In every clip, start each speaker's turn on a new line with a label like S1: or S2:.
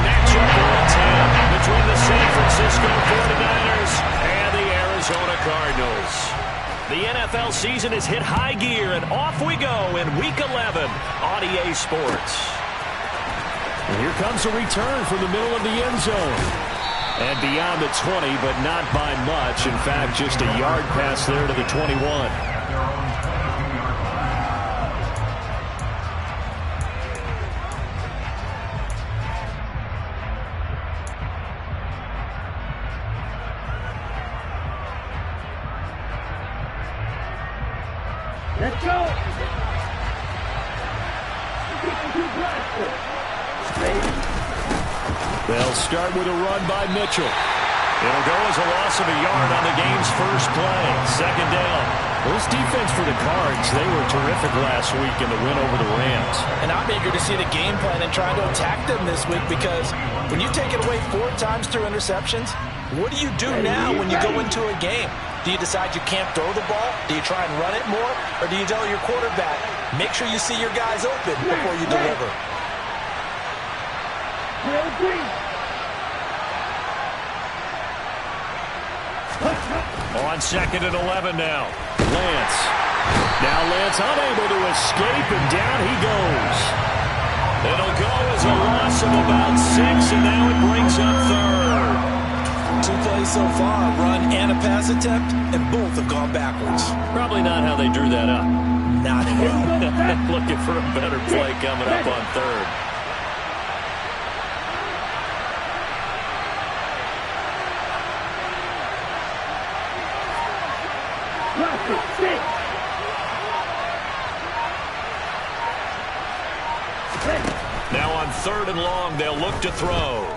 S1: matchup at 10 between the San Francisco 49ers and the Arizona Cardinals. The NFL season has hit high gear, and off we go in Week 11 on EA Sports.
S2: And here comes a return from the middle of the end zone. And beyond the 20, but not by much. In fact, just a yard pass there to the 21.
S3: Let's go!
S2: They'll start with a run by Mitchell. It'll go as a loss of a yard on the game's first play. Second down. This defense for the Cards, they were terrific last week in the win over the Rams.
S4: And I'm eager to see the game plan and try to attack them this week, because when you take it away 4 times through interceptions, what do you do now when you go into a game? Do you decide you can't throw the ball? Do you try and run it more? Or do you tell your quarterback, make sure you see your guys open before you deliver?
S2: On 2nd and 11 now. Lance. Now Lance unable to escape, and down he goes.
S1: It'll go as a loss of about 6, and now it brings up 3rd.
S4: 2 plays so far, a run and a pass attempt, and both have gone backwards.
S2: Probably not how they drew that up.
S4: Not at all.
S2: Looking for a better play coming up on 3rd.
S1: Now on 3rd and long, they'll look to throw.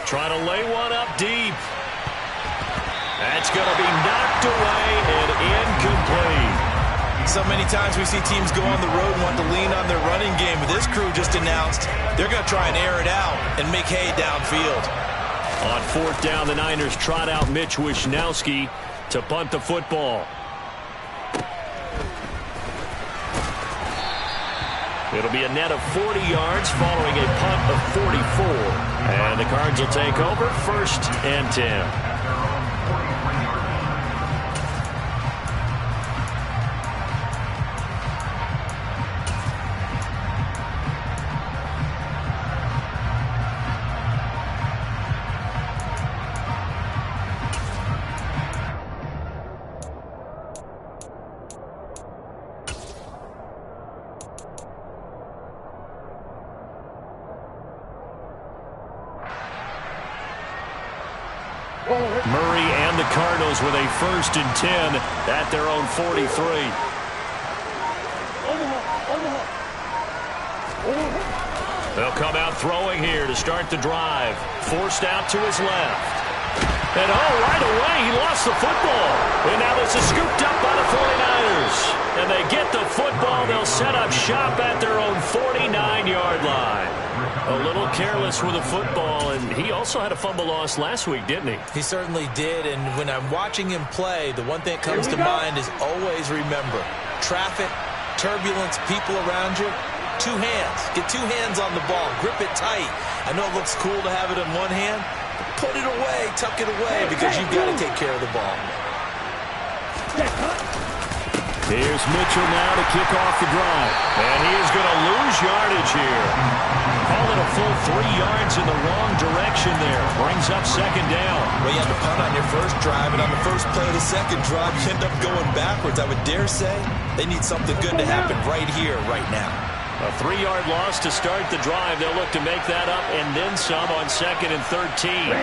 S1: Trying to lay one up deep. That's going to be knocked away and incomplete.
S4: So many times we see teams go on the road and want to lean on their running game, but this crew just announced they're going to try and air it out and make hay downfield.
S2: On 4th down, the Niners trot out Mitch Wishnowski to punt the football.
S1: It'll be a net of 40 yards following a punt of 44. And the Cards will take over 1st and 10.
S2: Murray and the Cardinals with a 1st and 10 at their own 43.
S1: They'll come out throwing here to start the drive. Forced out to his left. And right away he lost the football. And now this is scooped up by the 49ers. And they get the football. They'll set up shop at their own 49-yard line. A little careless with the football, and he also had a fumble loss last week, didn't he?
S4: He certainly did, and when I'm watching him play, the one thing that comes to mind is always remember, traffic, turbulence, people around you, 2 hands. Get 2 hands on the ball. Grip it tight. I know it looks cool to have it in one hand, but put it away, tuck it away, because you've got to take care of the ball.
S2: Here's Mitchell now to kick off the drive.
S1: And he is going to lose yardage here. Call it a full 3 yards in the wrong direction there. Brings up 2nd down.
S4: Well, you had to punt on your first drive, and on the first play of the second drive, you end up going backwards. I would dare say they need something good to happen right here, right now.
S1: A 3-yard loss to start the drive. They'll look to make that up and then some on 2nd and 13.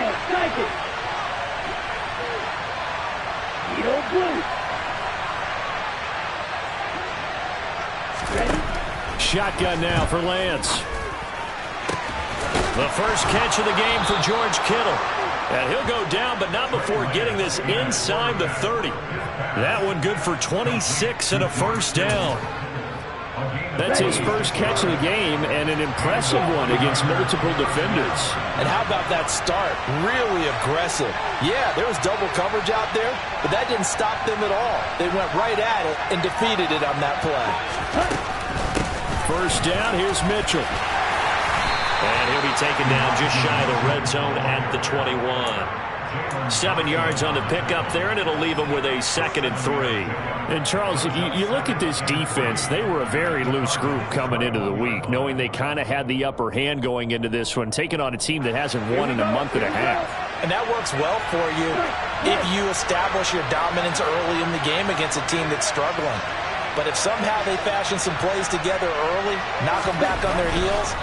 S2: Shotgun now for Lance.
S1: The first catch of the game for George Kittle. And he'll go down, but not before getting this inside the 30. That one good for 26 and a first down.
S2: That's his first catch of the game, and an impressive one against multiple defenders.
S4: And how about that start? Really aggressive. Yeah, there was double coverage out there, but that didn't stop them at all. They went right at it and defeated it on that play.
S2: First down, here's Mitchell.
S1: And he'll be taken down just shy of the red zone at the 21. 7 yards on the pickup there, and it'll leave them with a 2nd and 3.
S2: And, Charles, you look at this defense, they were a very loose group coming into the week, knowing they kind of had the upper hand going into this one, taking on a team that hasn't won in a month and a half.
S4: And that works well for you if you establish your dominance early in the game against a team that's struggling. But if somehow they fashion some plays together early, knock them back on their heels,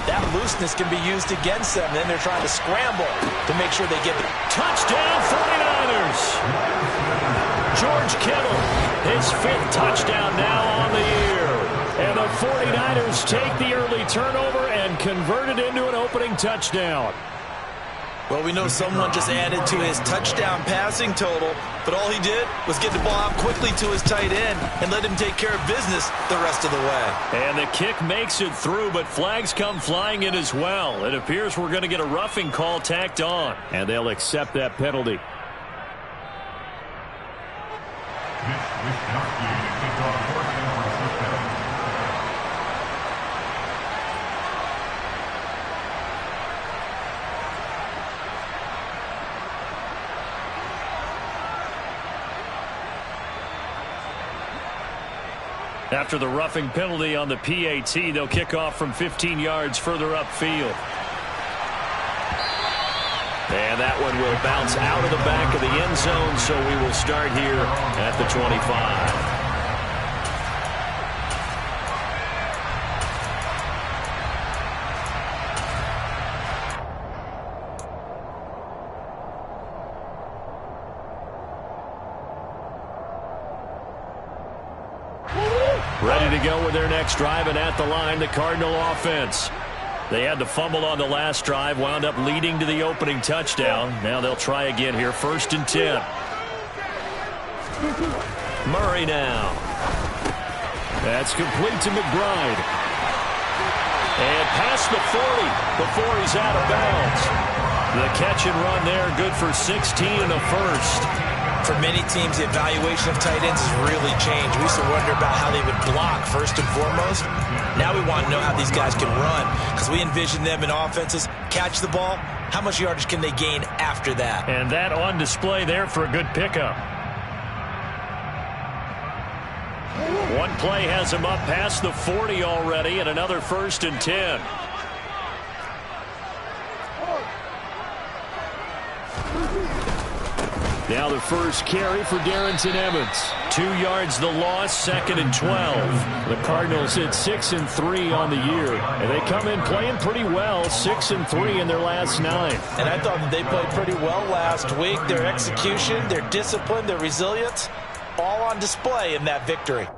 S4: that looseness can be used against them. Then they're trying to scramble to make sure they get the
S1: touchdown 49ers. George Kittle, his 5th touchdown now on the year.
S2: And the 49ers take the early turnover and convert it into an opening touchdown.
S4: Well, we know someone just added to his touchdown passing total, but all he did was get the ball out quickly to his tight end and let him take care of business the rest of the way.
S1: And the kick makes it through, but flags come flying in as well. It appears we're going to get a roughing call tacked on.
S2: And they'll accept that penalty.
S1: After the roughing penalty on the PAT, they'll kick off from 15 yards further upfield. And that one will bounce out of the back of the end zone, so we will start here at the 25. Ready to go with their next drive, and at the line, the Cardinal offense. They had the fumble on the last drive, wound up leading to the opening touchdown. Now they'll try again here, 1st and 10. Murray now.
S2: That's complete to McBride.
S1: And past the 40 before he's out of bounds. The catch and run there, good for 16 and a first.
S4: For many teams, the evaluation of tight ends has really changed. We used to wonder about how they would block first and foremost. Now we want to know how these guys can run, because we envision them in offenses catch the ball. How much yardage can they gain after that?
S1: And that on display there for a good pickup. One play has him up past the 40 already, and another 1st and 10.
S2: Now the first carry for Darrington Evans.
S1: 2 yards the loss, 2nd and 12.
S2: The Cardinals hit 6 and 3 on the year, and they come in playing pretty well, 6 and 3 in their last 9.
S4: And I thought that they played pretty well last week. Their execution, their discipline, their resilience, all on display in that victory.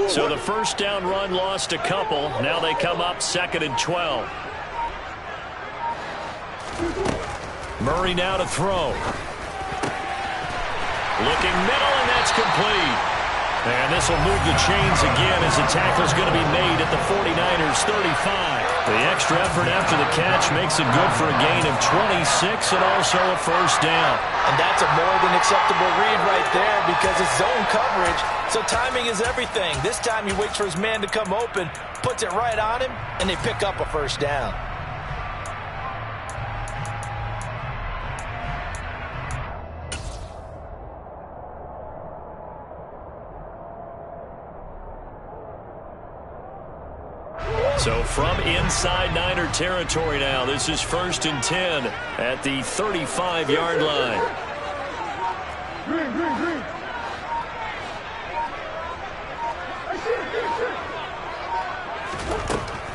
S1: So the first down run lost a couple. Now they come up 2nd and 12. Murray now to throw. Looking middle, and that's complete. And this will move the chains again as the tackle's going to be made at the 49ers 35. The extra effort after the catch makes it good for a gain of 26 and also a first down.
S4: And that's a more than acceptable read right there because it's zone coverage, so timing is everything. This time he waits for his man to come open, puts it right on him, and they pick up a first down.
S1: So from inside Niner territory now, this is 1st and 10 at the 35-yard line.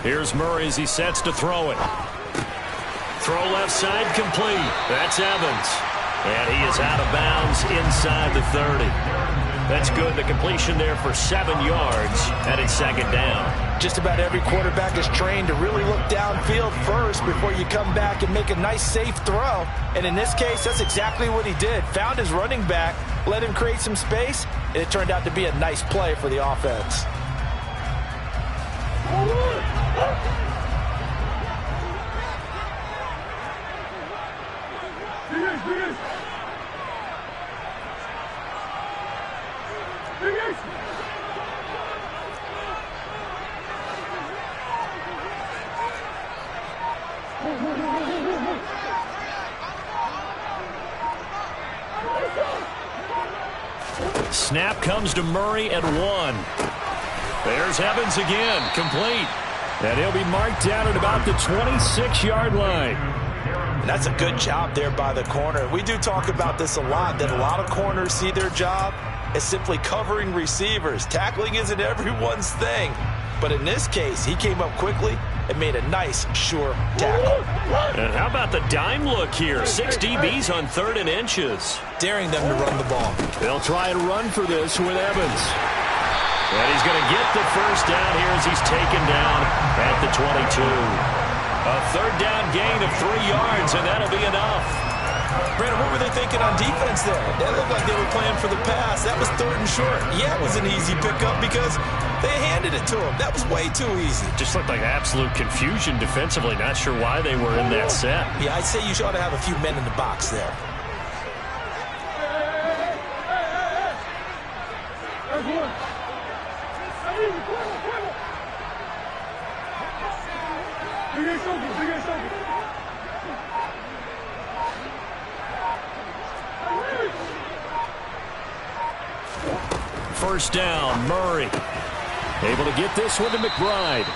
S1: Here's Murray as he sets to throw it. Throw left side complete. That's Evans. And he is out of bounds inside the 30. That's good. The completion there for 7 yards, and it's 2nd down.
S4: Just about every quarterback is trained to really look downfield first before you come back and make a nice, safe throw. And in this case, that's exactly what he did. Found his running back, let him create some space, and it turned out to be a nice play for the offense.
S1: Snap comes to Murray at 1. There's Evans again, complete. And he'll be marked down at about the 26-yard line.
S4: And that's a good job there by the corner. We do talk about this a lot, that a lot of corners see their job as simply covering receivers. Tackling isn't everyone's thing. But in this case, he came up quickly and made a nice, sure tackle.
S1: And how about the dime look here? 6 DBs on 3rd and inches.
S4: Daring them to run the ball.
S1: They'll try and run for this with Evans. And he's going to get the first down here as he's taken down at the 22. A 3rd down gain of 3 yards, and that'll be enough.
S4: Brandon, what were they thinking on defense there? That looked like they were playing for the pass. That was 3rd and short. Yeah, it was an easy pickup because they handed it to him. That was way too easy.
S1: Just looked like absolute confusion defensively. Not sure why they were in that set.
S4: Yeah, I'd say you ought to have a few men in the box there.
S1: First down, Murray. Able to get this one to McBride.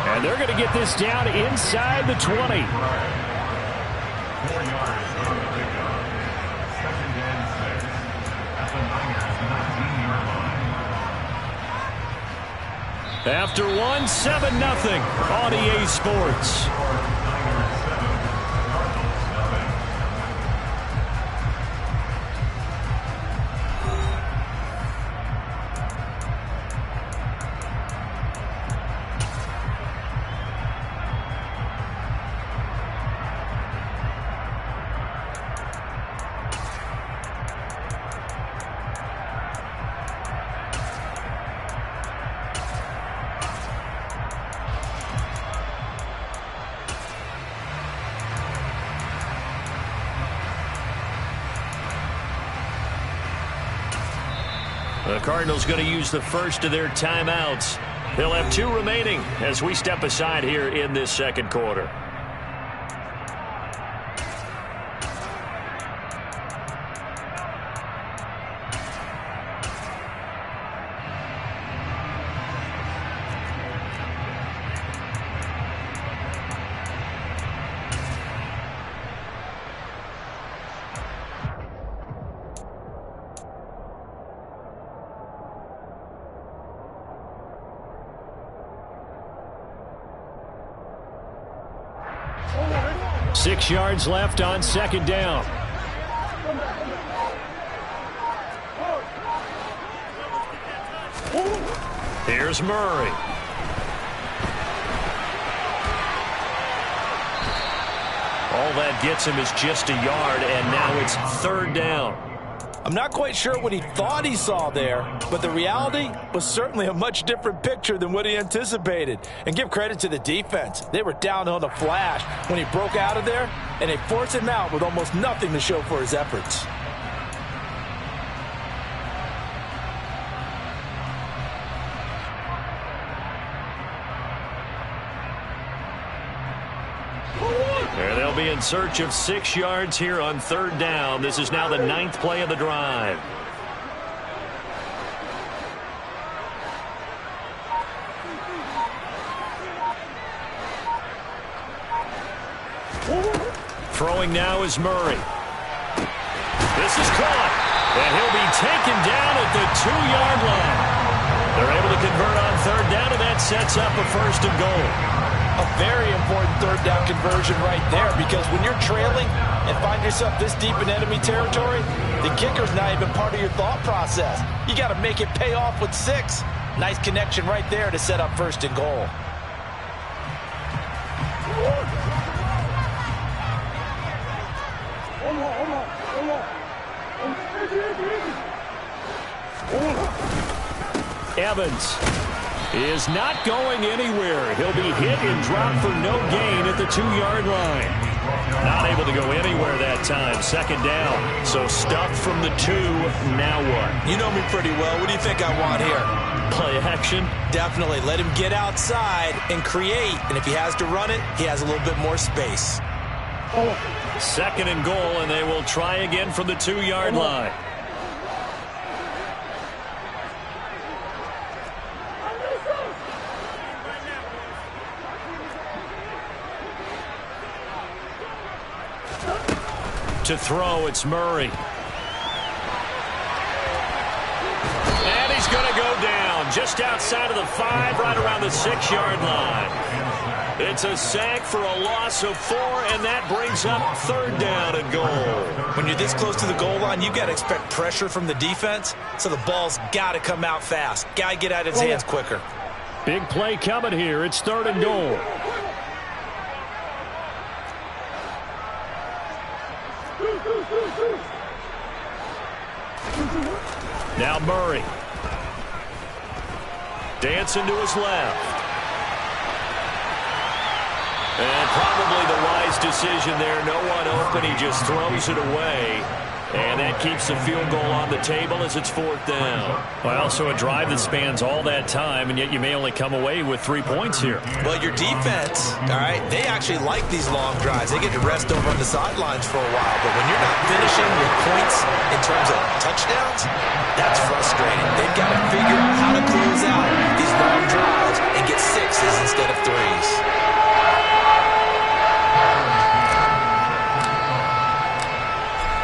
S1: And they're going to get this down inside the 20. 4 yards on the pickup. 2nd and 6. At the Niners 19-yard line. After 1, 7-0 on EA Sports. The Cardinals going to use the first of their timeouts. They'll have 2 remaining as we step aside here in this 2nd quarter. Six yards left on 2nd down. Here's Murray. All that gets him is just a yard, and now it's 3rd down.
S4: I'm not quite sure what he thought he saw there, but the reality was certainly a much different picture than what he anticipated. And give credit to the defense. They were down on a flash when he broke out of there, and they forced him out with almost nothing to show for his efforts.
S1: They'll be in search of 6 yards here on 3rd down. This is now the 9th play of the drive. Throwing now is Murray. This is caught, and he'll be taken down at the 2-yard line. They're able to convert on 3rd down, and that sets up a 1st and goal.
S4: A very important 3rd down conversion right there, because when you're trailing and find yourself this deep in enemy territory, the kicker's not even part of your thought process. You got to make it pay off with 6. Nice connection right there to set up 1st and goal.
S2: Evans is not going anywhere. He'll be hit and dropped for no gain at the 2-yard line.
S1: Not able to go anywhere that time. 2nd down. So stuffed from the 2. Now what?
S4: You know me pretty well. What do you think I want here?
S1: Play action?
S4: Definitely. Let him get outside and create. And if he has to run it, he has a little bit more space.
S1: 2nd and goal, and they will try again from the 2-yard line. To throw, it's Murray. And he's going to go down just outside of the 5, right around the 6-yard line. It's a sack for a loss of 4, and that brings up 3rd down and goal.
S4: When you're this close to the goal line, you've got to expect pressure from the defense, so the ball's got to come out fast. Got to get out of his hands quicker.
S2: Big play coming here. It's 3rd and goal.
S1: Now Murray. Dancing to his left. And probably the wise decision there. No one open. He just throws it away. And that keeps the field goal on the table as it's 4th down.
S2: Well, so a drive that spans all that time, and yet you may only come away with 3 points here.
S4: Well, your defense, all right, they actually like these long drives. They get to rest over on the sidelines for a while. But when you're not finishing your points in terms of touchdowns, that's frustrating. They've got to figure out how to close out these long drives and get 6s instead of 3s.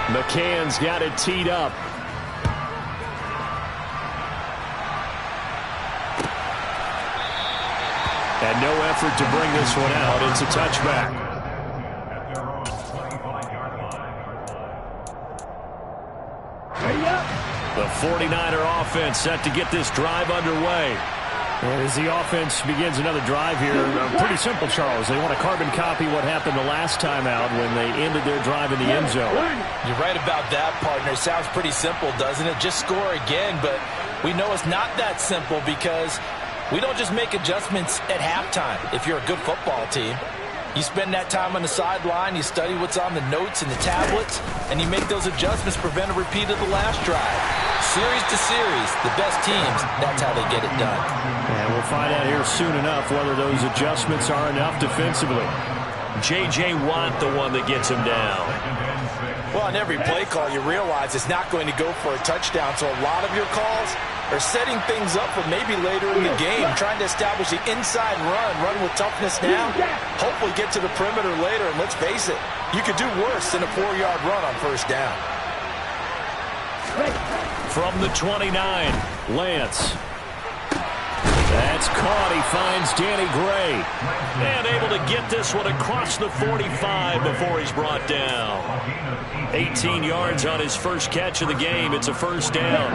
S2: McCann's got it teed up. And no effort to bring this one out. It's a touchback.
S1: The 49er offense set to get this drive underway.
S2: And as the offense begins another drive here, pretty simple, Charles. They want to carbon copy what happened the last time out when they ended their drive in the end zone.
S4: You're right about that, partner. It sounds pretty simple, doesn't it? Just score again, but we know it's not that simple because we don't just make adjustments at halftime if you're a good football team. You spend that time on the sideline, you study what's on the notes and the tablets, and you make those adjustments to prevent a repeat of the last drive. Series to series, the best teams, that's how they get it done.
S2: And we'll find out here soon enough whether those adjustments are enough defensively.
S1: J.J. Watt, the one that gets him down.
S4: Well, on every play call, you realize it's not going to go for a touchdown, so a lot of your calls are setting things up for maybe later in the game, trying to establish the inside run with toughness now, hopefully get to the perimeter later, and let's face it, you could do worse than a 4-yard run on 1st down.
S1: From the 29,
S2: Lance. That's caught. He finds Danny Gray.
S1: And able to get this one across the 45 before he's brought down. 18 yards on his first catch of the game. It's a 1st down.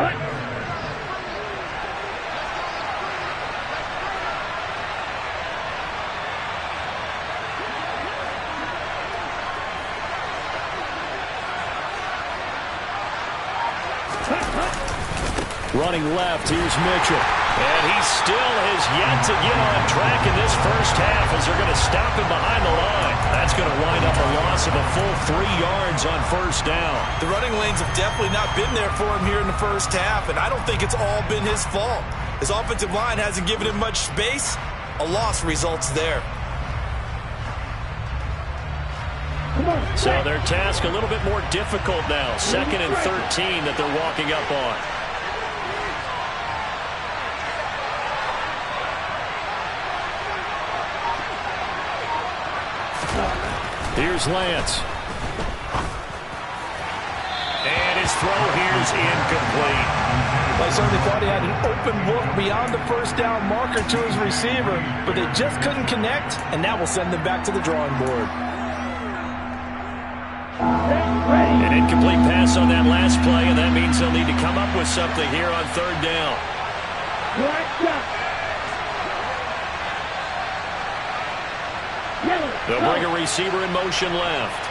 S2: Running left, here's Mitchell.
S1: And he still has yet to get on track in this first half as they're going to stop him behind the line. That's going to wind up a loss of a full 3 yards on 1st down.
S4: The running lanes have definitely not been there for him here in the first half, and I don't think it's all been his fault. His offensive line hasn't given him much space. A loss results there.
S1: So their task a little bit more difficult now. 2nd and 13 that they're walking up on.
S2: Here's Lance.
S1: And his throw here is incomplete.
S4: I certainly thought he had an open look beyond the 1st down marker to his receiver, but they just couldn't connect, and that will send them back to the drawing board.
S1: An incomplete pass on that last play, and that means they'll need to come up with something here on 3rd down. They'll bring a receiver in motion left.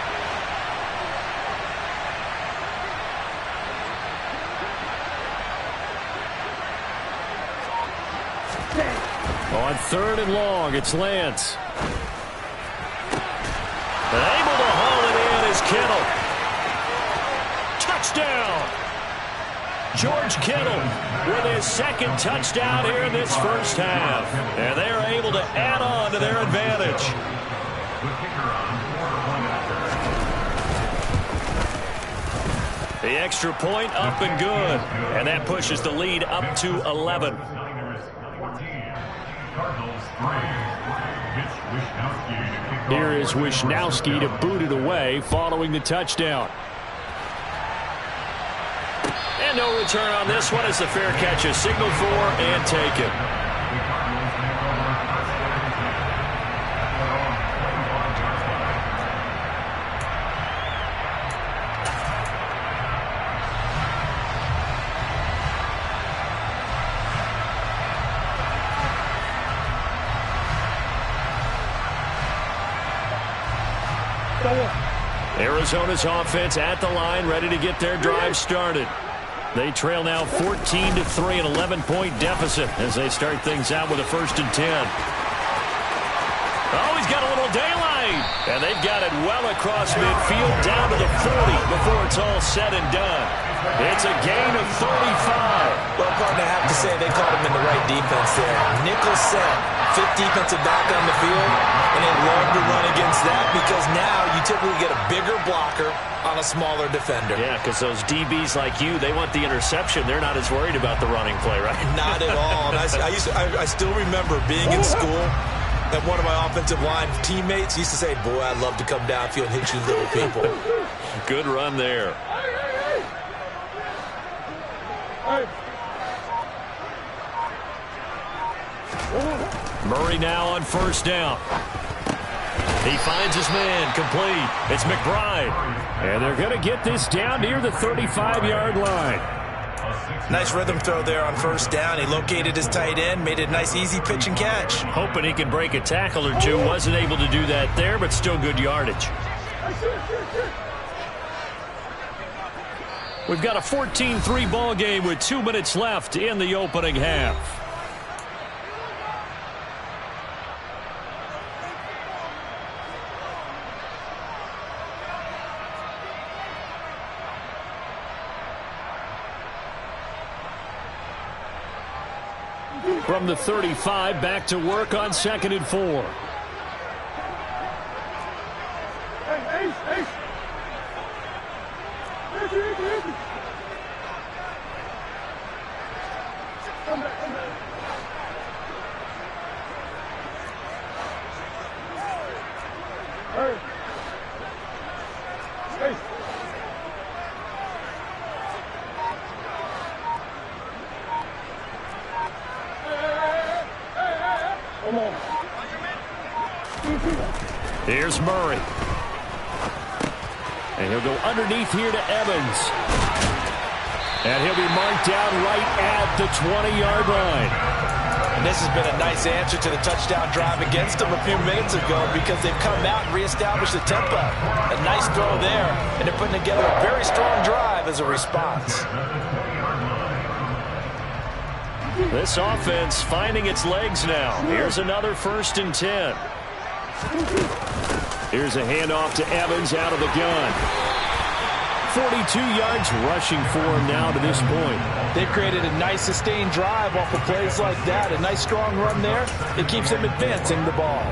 S1: On 3rd and long, it's Lance. And able to haul it in is Kittle. Touchdown! George Kittle with his 2nd touchdown here in this first half. And they're able to add on to their advantage. The extra point up and good. And that pushes the lead up to 11. Here is Wishnowski to boot it away following the touchdown. And no return on this one as the fair catch is signaled for and taken. Arizona's offense at the line, ready to get their drive started. They trail now 14-3, an 11-point deficit as they start things out with a 1st and 10. Oh, he's got a little daylight. And they've got it well across midfield down to the 40 before it's all said and done. It's a gain of 35.
S4: Well, partner, I have to say they caught him in the right defense there. Nickel set, 5th defensive back on the field, and they love to run against that because now you typically get a bigger blocker on a smaller defender.
S1: Yeah, because those DBs like you, they want the interception. They're not as worried about the running play, right?
S4: Not at all. And I still remember being in school, and one of my offensive line teammates used to say, boy, I'd love to come downfield and hit you little people.
S1: Good run there. Murray now on 1st down. He finds his man, complete. It's McBride. And they're going to get this down near the 35-yard line.
S4: Nice rhythm throw there on 1st down. He located his tight end, made it a nice easy pitch and catch.
S1: Hoping he can break a tackle or two. Wasn't able to do that there, but still good yardage. We've got a 14-3 ball game with 2 minutes left in the opening half. From the 35, back to work on 2nd and 4. Here's Murray. And he'll go underneath here to Evans. And he'll be marked down right at the 20-yard line.
S4: And this has been a nice answer to the touchdown drive against them a few minutes ago because they've come out and reestablished the tempo. A nice throw there, and they're putting together a very strong drive as a response.
S1: This offense finding its legs now. Here's another 1st and 10. Here's a handoff to Evans out of the gun. 42 yards rushing for him now to this point.
S4: They've created a nice sustained drive off of plays like that. A nice strong run there. It keeps them advancing the ball.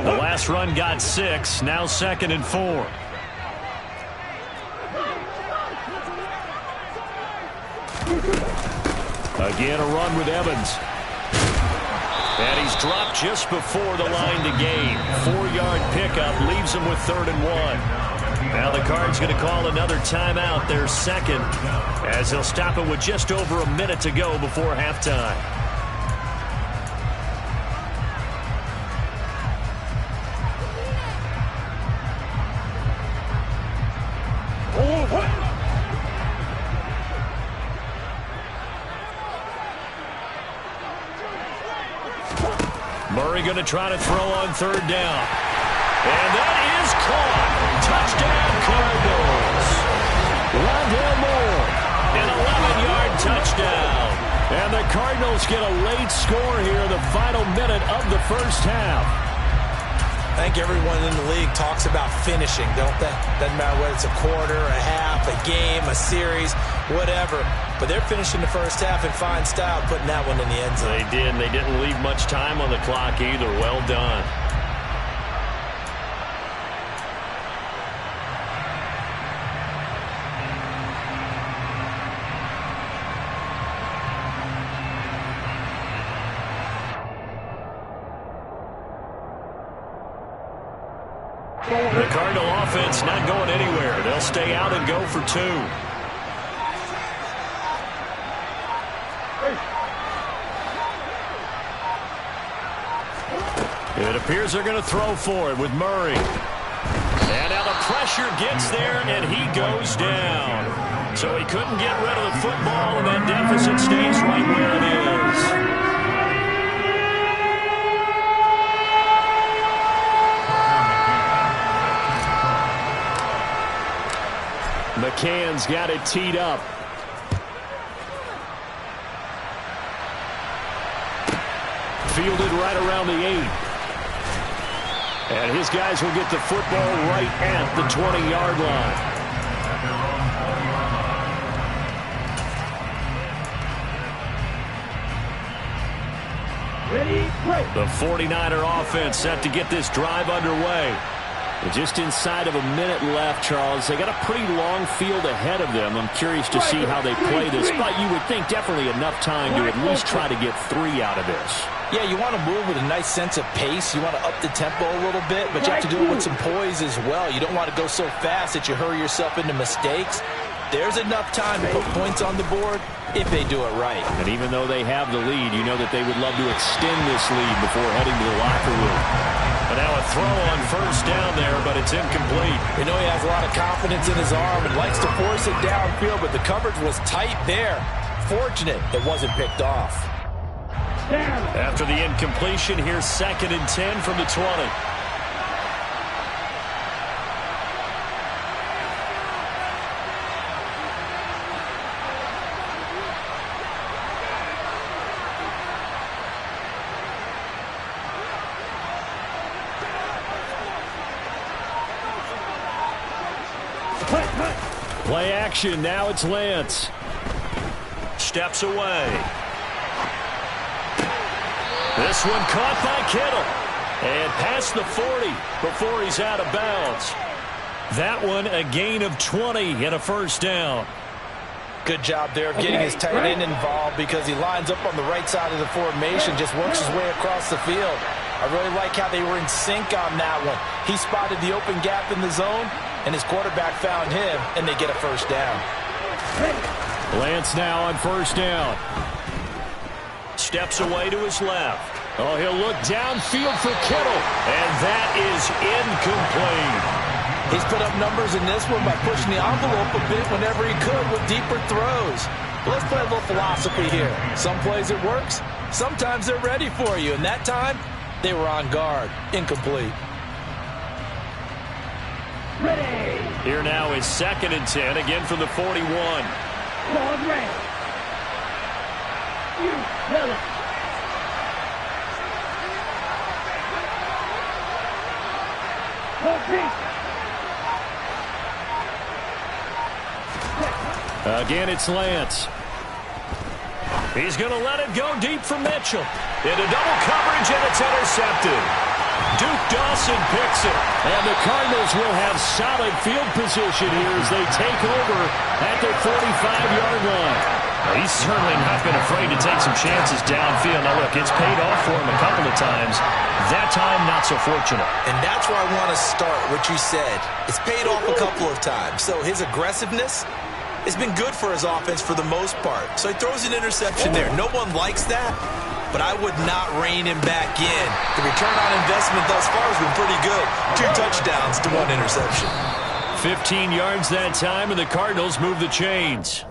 S1: The last run got 6. Now 2nd and 4. Again, a run with Evans. And he's dropped just before the line to gain. 4-yard pickup leaves him with 3rd and 1. Now the Cards going to call another timeout, their 2nd, as they'll stop it with just over a minute to go before halftime. Murray going to try to throw on third down. And that is caught. Touchdown, Cardinals.
S2: Rondale Moore.
S1: An 11-yard touchdown.
S2: And the Cardinals get a late score here in the final minute of the first half.
S4: I think everyone in the league talks about finishing, don't they? Doesn't matter whether it's a quarter, a half, a game, a series, whatever. But they're finishing the first half in fine style, putting that one in the end zone.
S1: They did, and they didn't leave much time on the clock either. Well done. The Cardinal offense not going anywhere. They'll stay out and go for two. It appears they're going to throw for it with Murray. And now the pressure gets there, and he goes down. So he couldn't get rid of the football, and that deficit stays right where it is.
S2: McCann's got it teed up. Fielded right around the 8. And his guys will get the football right at the 20-yard line.
S1: The 49er offense set to get this drive underway.
S2: Just inside of a minute left, Charles. They got a pretty long field ahead of them. I'm curious to see how they play this, but you would think definitely enough time to at least try to get 3 out of this.
S4: Yeah, you want to move with a nice sense of pace. You want to up the tempo a little bit, but you have to do it with some poise as well. You don't want to go so fast that you hurry yourself into mistakes. There's enough time to put points on the board if they do it right.
S2: And even though they have the lead, you know that they would love to extend this lead before heading to the locker room.
S1: And now a throw on first down there, but it's incomplete.
S4: We know he has a lot of confidence in his arm and likes to force it downfield, but the coverage was tight there. Fortunate it wasn't picked off.
S1: After the incompletion, here's 2nd and 10 from the 20.
S2: Play action. Now it's Lance.
S1: Steps away. This one caught by Kittle. And past the 40 before he's out of bounds. That one a gain of 20 and a first down.
S4: Good job there of getting his tight end involved because he lines up on the right side of the formation, just works his way across the field. I really like how they were in sync on that one. He spotted the open gap in the zone, and his quarterback found him, and they get a first down.
S2: Lance now on first down.
S1: Steps away to his left.
S2: Oh, he'll look downfield for Kittle.
S1: And that is incomplete.
S4: He's put up numbers in this one by pushing the envelope a bit whenever he could with deeper throws. But let's play a little philosophy here. Some plays it works. Sometimes they're ready for you. And that time, they were on guard. Incomplete.
S1: Ready. Here now is 2nd and 10, again from the 41.
S3: Ball ready. You tell it.
S2: Again, it's Lance.
S1: He's going to let it go deep for Mitchell. Into double coverage, and it's intercepted. Duke Dawson picks it.
S2: And the Cardinals will have solid field position here as they take over at their 45-yard line.
S1: He's certainly not been afraid to take some chances downfield. Now, look, it's paid off for him a couple of times. That time, not so fortunate.
S4: And that's where I want to start, what you said. It's paid off a couple of times. So his aggressiveness has been good for his offense for the most part. So he throws an interception there. No one likes that, but I would not rein him back in. The return on investment thus far has been pretty good. 2 touchdowns to 1 interception.
S1: 15 yards that time, and the Cardinals move the chains.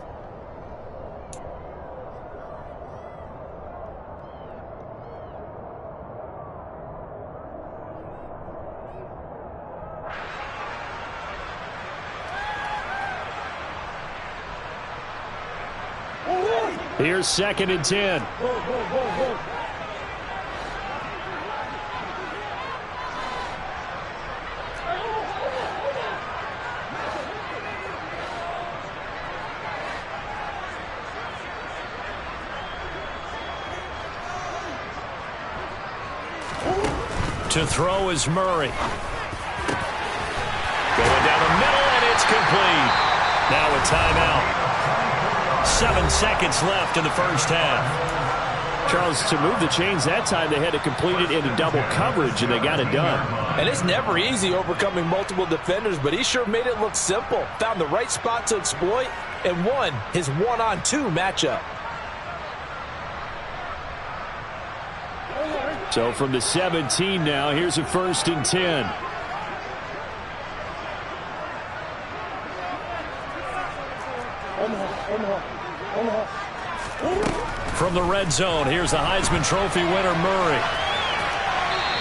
S2: Here's 2nd and 10.
S1: To throw is Murray. Going down the middle, and it's complete. Now a timeout. 7 seconds left in the first half.
S2: Charles, to move the chains that time, they had to complete it into double coverage, and they got it done.
S4: And it's never easy overcoming multiple defenders, but he sure made it look simple. Found the right spot to exploit and won his 1-on-2 matchup.
S2: So from the 17 now, here's a 1st and 10.
S1: From the red zone, here's the Heisman Trophy winner, Murray.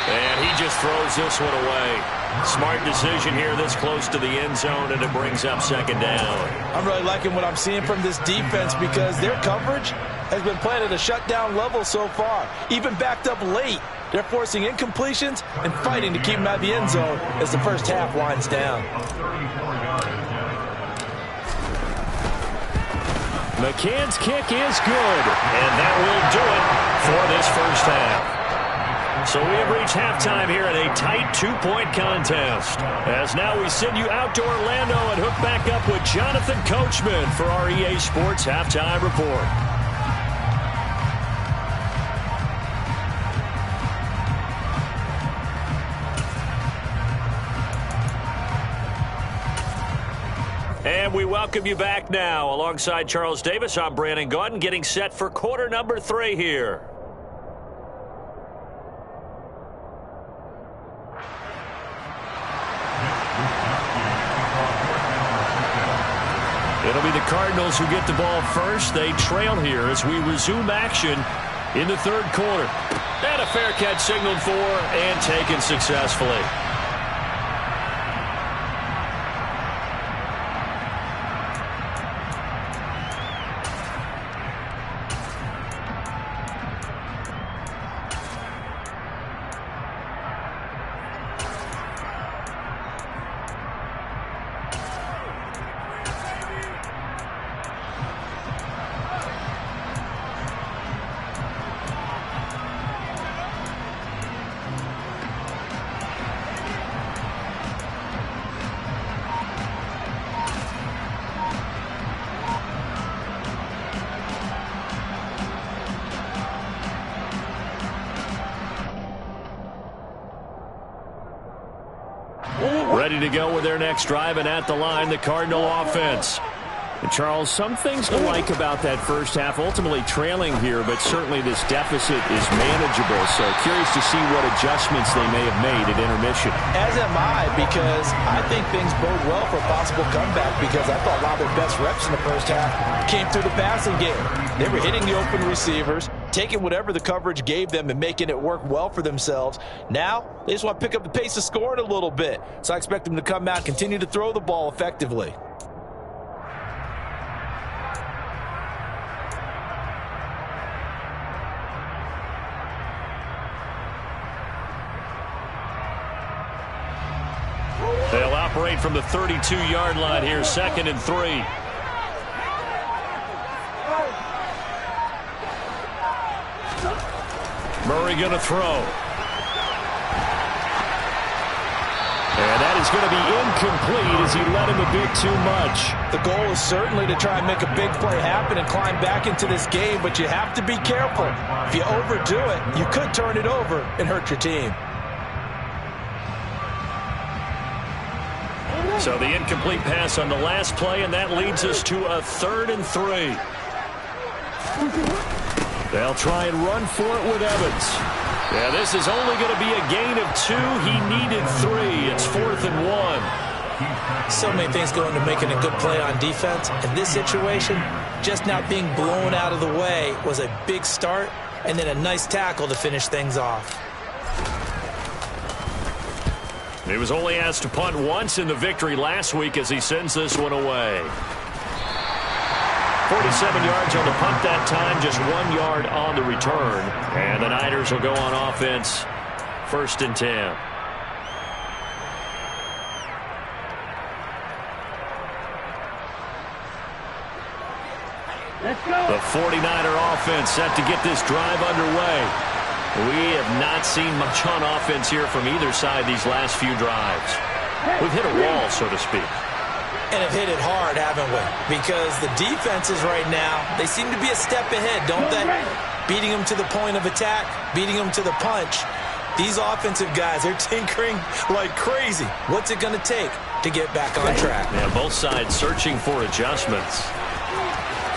S1: And he just throws this one away. Smart decision here this close to the end zone, and it brings up 2nd down.
S4: I'm really liking what I'm seeing from this defense because their coverage has been played at a shutdown level so far. Even backed up late, they're forcing incompletions and fighting to keep them out of the end zone as the first half winds down.
S2: McCann's kick is good.
S1: And that will do it for this first half. So we have reached halftime here in a tight 2-point contest. As now we send you out to Orlando and hook back up with Jonathan Coachman for our EA Sports Halftime Report. And we welcome you back now. Alongside Charles Davis, I'm Brandon Gaudin, getting set for quarter number 3 here. It'll be the Cardinals who get the ball first. They trail here as we resume action in the 3rd quarter. And a fair catch signaled for and taken successfully. Ready to go with their next drive, and at the line, the Cardinal offense.
S2: And Charles, some things to like about that first half. Ultimately trailing here, but certainly this deficit is manageable. So curious to see what adjustments they may have made at intermission.
S4: As am I, because I think things bode well for a possible comeback, because I thought a lot of their best reps in the first half came through the passing game. They were hitting the open receivers, taking whatever the coverage gave them and making it work well for themselves. Now, they just want to pick up the pace of scoring a little bit. So I expect them to come out and continue to throw the ball effectively.
S1: They'll operate from the 32-yard line here, 2nd and 3. Murray going to throw. And that is going to be incomplete as he led him a bit too much.
S4: The goal is certainly to try and make a big play happen and climb back into this game, but you have to be careful. If you overdo it, you could turn it over and hurt your team.
S1: So the incomplete pass on the last play, and that leads us to a 3rd and 3. They'll try and run for it with Evans. Yeah, this is only going to be a gain of 2. He needed 3. It's 4th and 1.
S4: So many things go into making a good play on defense. In this situation, just not being blown out of the way was a big start, and then a nice tackle to finish things off.
S1: He was only asked to punt once in the victory last week as he sends this one away. 47 yards on the punt that time, just 1 yard on the return. And the Niners will go on offense, 1st and 10.
S3: Let's go.
S1: The 49er offense set to get this drive underway. We have not seen much on offense here from either side these last few drives. We've hit a wall, so to speak.
S4: And have hit it hard, haven't we? Because the defenses right now, they seem to be a step ahead, don't they? Beating them to the point of attack, beating them to the punch. These offensive guys, they're tinkering like crazy. What's it going to take to get back on track?
S1: Yeah, both sides searching for adjustments.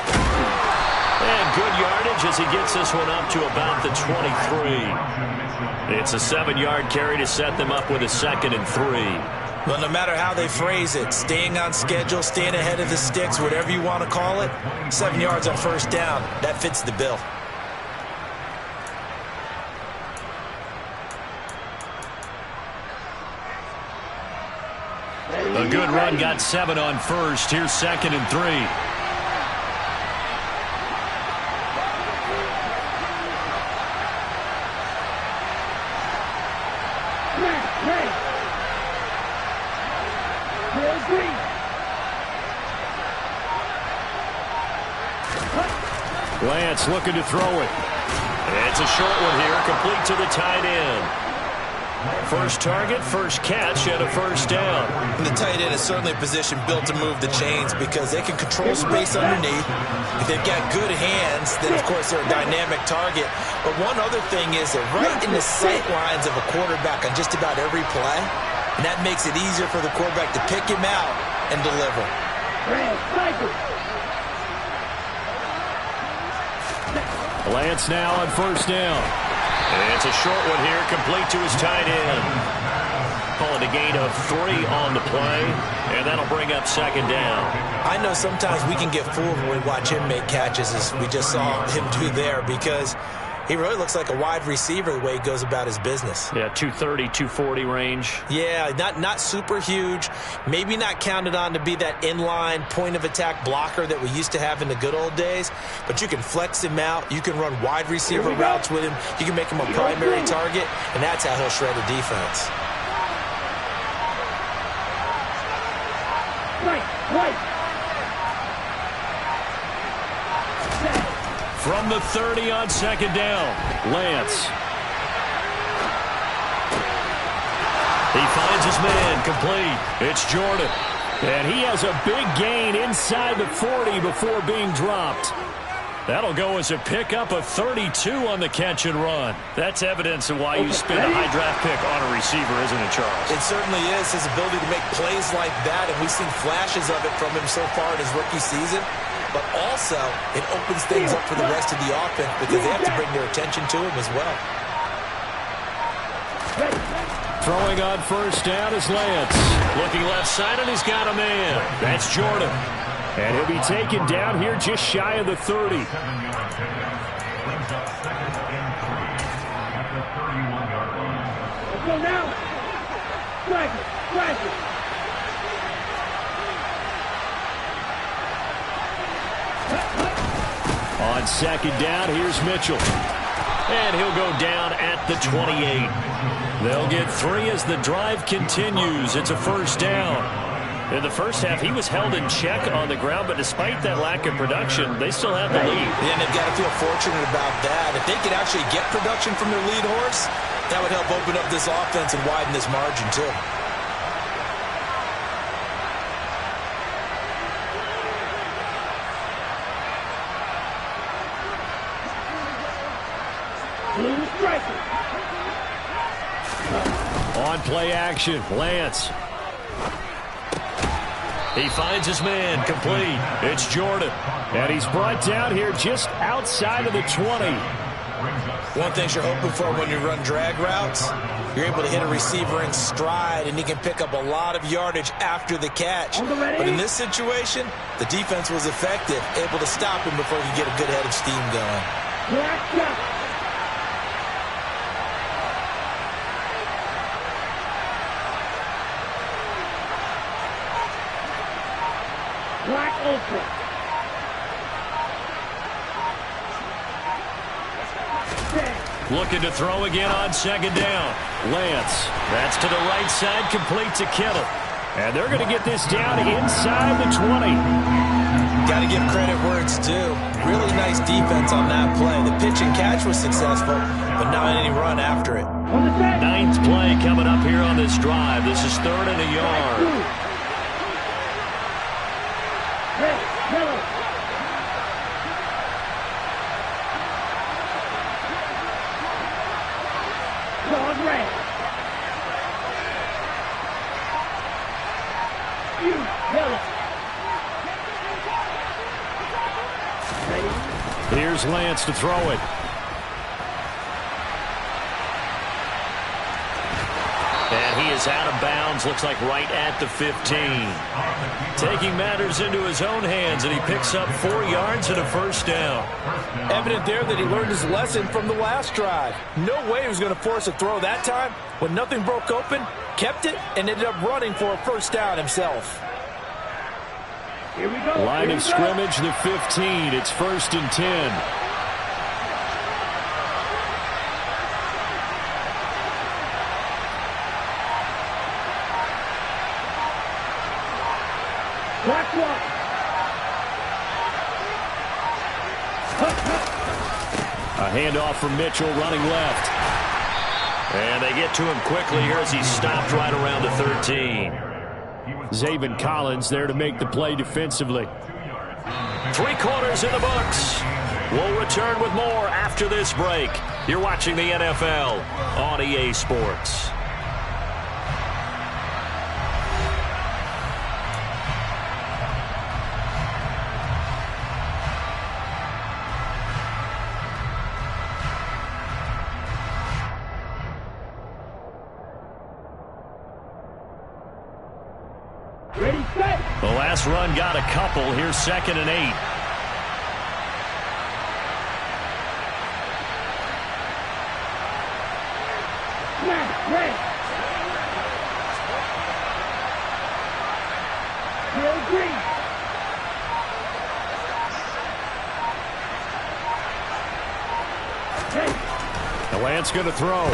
S1: And good yardage as he gets this one up to about the 23. It's a 7-yard carry to set them up with a 2nd and 3.
S4: Well, no matter how they phrase it, staying on schedule, staying ahead of the sticks, whatever you want to call it, 7 yards on 1st down, that fits the bill.
S1: A good run got 7 on 1st. Here's 2nd and 3. Lance looking to throw it. It's a short one here, complete to the tight end. First target, first catch, and a 1st down.
S4: And the tight end is certainly a position built to move the chains because they can control space underneath. If they've got good hands, then of course they're a dynamic target. But one other thing is they're right in the sight lines of a quarterback on just about every play. And that makes it easier for the quarterback to pick him out and deliver.
S1: Lance now on 1st down. It's a short one here, complete to his tight end. Calling a gain of 3 on the play, and that'll bring up 2nd down.
S4: I know sometimes we can get fooled when we watch him make catches, as we just saw him do there, because he really looks like a wide receiver the way he goes about his business.
S1: Yeah, 230, 240 range.
S4: Yeah, not super huge. Maybe not counted on to be that inline point-of-attack blocker that we used to have in the good old days. But you can flex him out. You can run wide receiver routes with him. You can make him a primary target, and that's how he'll shred a defense.
S1: From the 30 on 2nd down, Lance. He finds his man, complete. It's Jordan. And he has a big gain inside the 40 before being dropped. That'll go as a pickup of 32 on the catch and run. That's evidence of why you spend a high draft pick on a receiver, isn't it, Charles?
S4: It certainly is. His ability to make plays like that, and we've seen flashes of it from him so far in his rookie season. But also, it opens things up for the rest of the offense because they have to bring their attention to him as well.
S1: Throwing on 1st down is Lance. Looking left side, and he's got a man. That's Jordan. And he'll be taken down here just shy of the 30.
S3: Let's go now. Strike it. Strike it.
S1: On 2nd down, here's Mitchell. And he'll go down at the 28. They'll get 3 as the drive continues. It's a 1st down. In the first half, he was held in check on the ground, but despite that lack of production, they still have the lead.
S4: Yeah, and they've got to feel fortunate about that. If they could actually get production from their lead horse, that would help open up this offense and widen this margin, too.
S1: On play action, Lance. He finds his man, complete. It's Jordan. And he's brought down here just outside of the 20.
S4: One thing you're hoping for when you run drag routes, you're able to hit a receiver in stride, and he can pick up a lot of yardage after the catch. But in this situation, the defense was effective, able to stop him before he could get a good head of steam going.
S3: Black Ultra.
S1: Looking to throw again on second down. Lance. That's to the right side, complete to Kittle. And they're going to get this down inside the 20.
S4: Got to give credit where it's due. Really nice defense on that play. The pitch and catch was successful, but not any run after it.
S1: Ninth play coming up here on this drive. This is 3rd and a yard.
S2: Here's Lance to throw it.
S1: And he is out of bounds, looks like right at the 15. Taking matters into his own hands, and he picks up 4 yards and a first down.
S4: Evident there that he learned his lesson from the last drive. No way he was going to force a throw that time. When nothing broke open, kept it, and ended up running for a first down himself.
S3: Here we go.
S2: Line of scrimmage, the 15. It's 1st and 10.
S3: Black one.
S2: A handoff from Mitchell running left.
S1: And they get to him quickly here as he stopped right around the 13.
S2: Zaven Collins there to make the play defensively.
S1: 3 quarters in the books. We'll return with more after this break. You're watching the NFL on EA Sports.
S3: Ready, set.
S1: The last run got a couple. Here's 2nd and 8.
S3: Snap, red. Hill green. Hey.
S2: The Lance going to throw.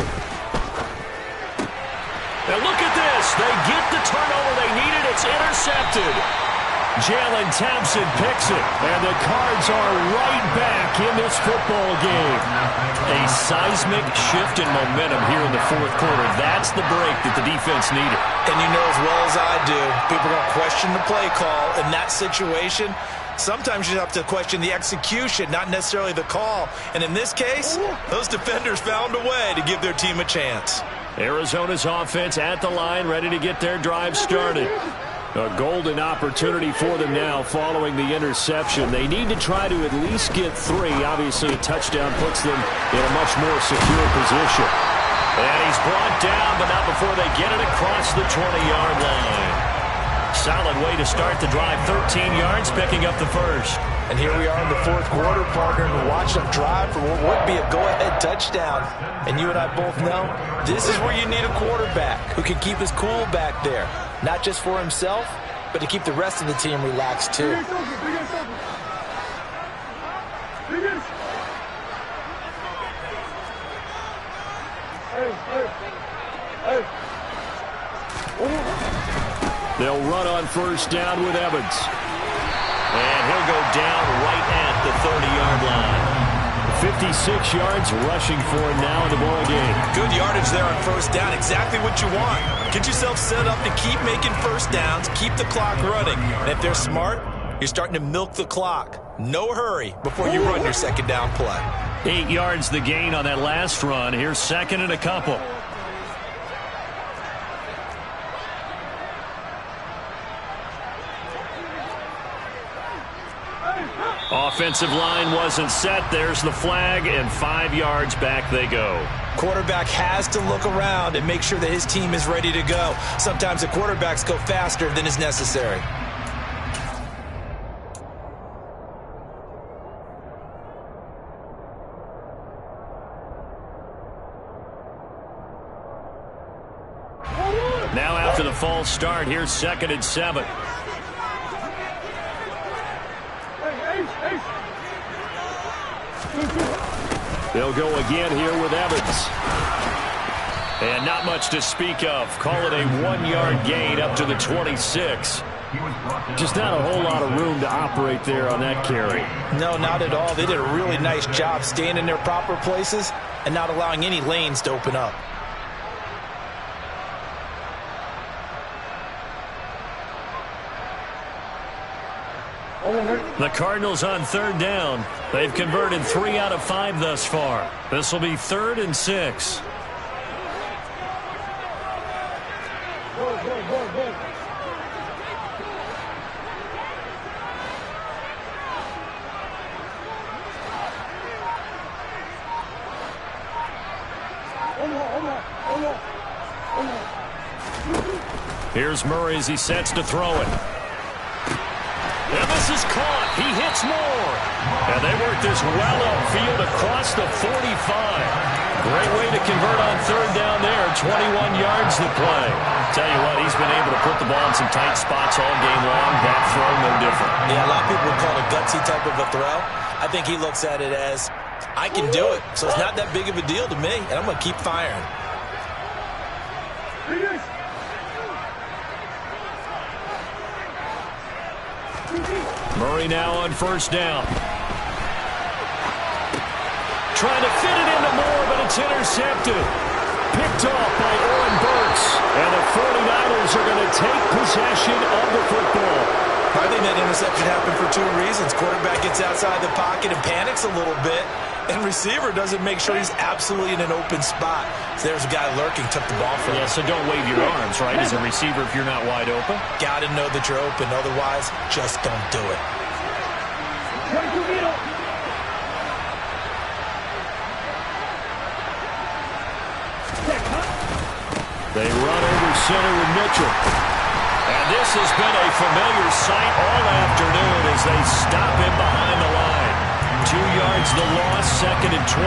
S1: And look at this. They get the turnover they needed. It's intercepted. Jalen Thompson picks it.
S2: And the Cards are right back in this football game.
S1: A seismic shift in momentum here in the 4th quarter. That's the break that the defense needed.
S4: And you know as well as I do, people are going to question the play call in that situation. Sometimes you have to question the execution, not necessarily the call. And in this case, those defenders found a way to give their team a chance.
S1: Arizona's offense at the line, ready to get their drive started.
S2: A golden opportunity for them now following the interception. They need to try to at least get 3. Obviously, a touchdown puts them in a much more secure position.
S1: And he's brought down, but not before they get it across the 20-yard line. Solid way to start the drive. 13 yards, picking up the first.
S4: And here we are in the 4th quarter, partner, and watch them drive for what would be a go-ahead touchdown. And you and I both know this is where you need a quarterback who can keep his cool back there. Not just for himself, but to keep the rest of the team relaxed, too.
S2: They'll run on 1st down with Evans.
S1: And he'll go down right at the 30-yard line.
S2: 56 yards rushing for him now in the ball game.
S4: Good yardage there on 1st down. Exactly what you want. Get yourself set up to keep making 1st downs, keep the clock running. And if they're smart, you're starting to milk the clock. No hurry before you run your 2nd down play.
S1: 8 yards the gain on that last run. Here's 2nd and a couple. Offensive line wasn't set. There's the flag, and 5 yards back they go.
S4: Quarterback has to look around and make sure that his team is ready to go. Sometimes the quarterbacks go faster than is necessary.
S1: Now after the false start, here's 2nd and 7.
S2: They'll go again here with Evans. And not much to speak of. Call it a 1-yard gain up to the 26. Just not a whole lot of room to operate there on that carry.
S4: No, not at all. They did a really nice job staying in their proper places and not allowing any lanes to open up.
S2: The Cardinals on 3rd down. They've converted 3 out of 5 thus far. This will be 3rd and 6. Here's Murray as he sets to throw it. And this is caught. He hits more. And they work this well upfield across the 45. Great way to convert on 3rd down there. 21 yards to play. Tell you what, he's been able to put the ball in some tight spots all game long. That throw, no different.
S4: Yeah, a lot of people would call it a gutsy type of a throw. I think he looks at it as, I can do it. So it's not that big of a deal to me, and I'm going to keep firing.
S2: Murray now on 1st down. Trying to fit it into Moore, but it's intercepted. Picked off by Oren Burks. And the 49ers are going to take possession of the football.
S4: I think that interception happened for 2 reasons. Quarterback gets outside the pocket and panics a little bit. And receiver doesn't make sure he's absolutely in an open spot. So there's a guy lurking, took the ball from him.
S2: Yeah, so don't wave your arms, right, as a receiver if you're not wide open.
S4: Got to know that you're open. Otherwise, just don't do it.
S2: They run over center with Mitchell. And this has been a familiar sight all afternoon as they stop him behind the line. 2 yards the loss, 2nd and 12.